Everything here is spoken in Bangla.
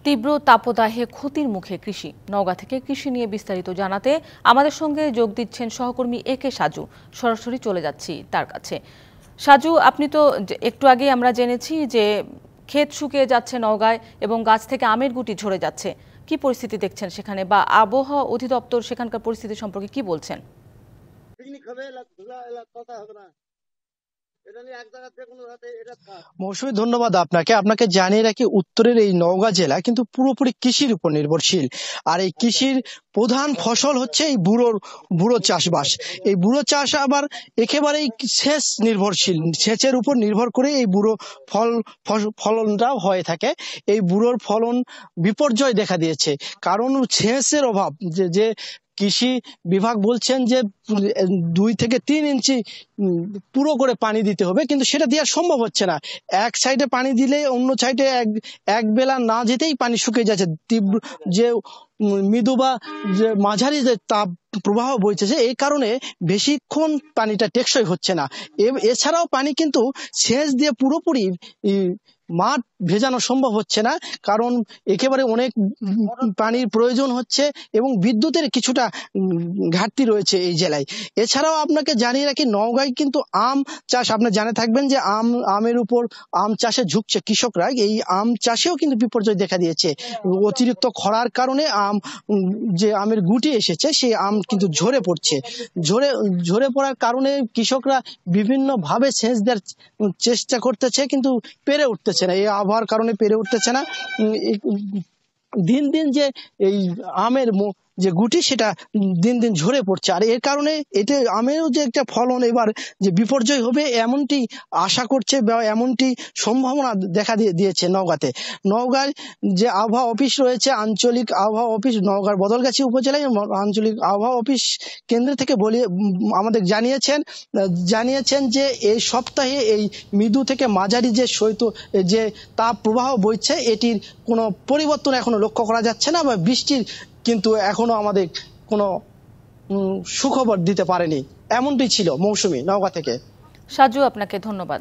তীব্র তাপদাহে ক্ষতির মুখে কৃষি। নওগাঁ থেকে কৃষি নিয়ে বিস্তারিত জানাতে আমাদের সঙ্গে যোগ দিচ্ছেন সহকর্মী একে সাজু। সরাসরি চলে যাচ্ছি তার কাছে। সাজু, আপনি তো একটু আগে আমরা জেনেছি যে ক্ষেত শুকিয়ে যাচ্ছে নওগাঁয় এবং গাছ থেকে আমের গুটি ঝরে যাচ্ছে। কি পরিস্থিতি দেখছেন সেখানে, বা আবহাওয়া অধিদপ্তর সেখানকার পরিস্থিতি সম্পর্কে কি বলছেন? মৌসুমী, ধন্যবাদ আপনাকে জানিয়ে রাখি, উত্তরের এই নওগাঁ জেলা কিন্তু পুরোপুরি কৃষির উপর নির্ভরশীল। আর এই কৃষির প্রধান ফসল হচ্ছে এই বুড়ো চাষবাস। এই বুড়ো চাষ আবার একেবারেই সেচ নির্ভরশীল, সেচের উপর নির্ভর করে এই বুড়ো ফলনটাও হয়ে থাকে। এই বুড়োর ফলন বিপর্যয় দেখা দিয়েছে, কারণ সেচের অভাব। যে কৃষি বিভাগ বলছেন যে 2 থেকে 3 ইঞ্চি পুরো করে পানি দিতে হবে, কিন্তু সেটা দেওয়া সম্ভব হচ্ছে না। এক সাইডে পানি দিলে অন্য সাইডে এক বেলা না যেতেই পানি শুকিয়ে যাচ্ছে। তীব্র যে মৃদু বা যে মাঝারি যে তাপ প্রবাহ বইছে, এই কারণে বেশিক্ষণ পানিটা টেকসই হচ্ছে না। এছাড়াও পানি কিন্তু সেচ দিয়ে পুরোপুরি মাঠ ভেজানো সম্ভব হচ্ছে না, কারণ একেবারে অনেক পানির প্রয়োজন হচ্ছে এবং বিদ্যুতের কিছুটা ঘাটতি রয়েছে এই জেলায়। এছাড়াও আপনাকে জানিয়ে রাখি, নওগাঁয় কিন্তু আম চাষ, আপনি জানে থাকবেন যে আমের উপর আম চাষে ঝুঁকছে কৃষকরা। এই আম চাষেও কিন্তু বিপর্যয় দেখা দিয়েছে। অতিরিক্ত খরার কারণে যে আমের গুটি এসেছে, সেই আম কিন্তু ঝরে পড়ছে। ঝরে পড়ার কারণে কৃষকরা বিভিন্ন ভাবে সেচ দেওয়ার চেষ্টা করতেছে, কিন্তু পেরে উঠতেছে না। এই আবহাওয়ার কারণে পেরে উঠতেছে না। দিন দিন যে এই আমের যে গুটি, সেটা দিন দিন ঝরে পড়ছে। আর এর কারণে এতে আমেরও যে একটা ফলন এবার যে বিপর্যয় হবে এমনটি আশা করছে বা এমনটি সম্ভাবনা দেখা দিয়েছে নওগাঁতে। নওগাঁর যে আবহাওয়া অফিস রয়েছে, আঞ্চলিক আবহাওয়া অফিস নওগাঁর বদলগাছি উপজেলায় আঞ্চলিক আবহাওয়া অফিস কেন্দ্র থেকে আমাদের জানিয়েছেন যে এই সপ্তাহে এই মৃদু থেকে মাঝারি যে তাপ প্রবাহ বইছে, এটির কোনো পরিবর্তন এখনো লক্ষ্য করা যাচ্ছে না, বা বৃষ্টির কিন্তু এখনো আমাদের কোনো সুখবর দিতে পারেনি। এমনটি ছিল মৌসুমী, নওগাঁ থেকে। সাজু, আপনাকে ধন্যবাদ।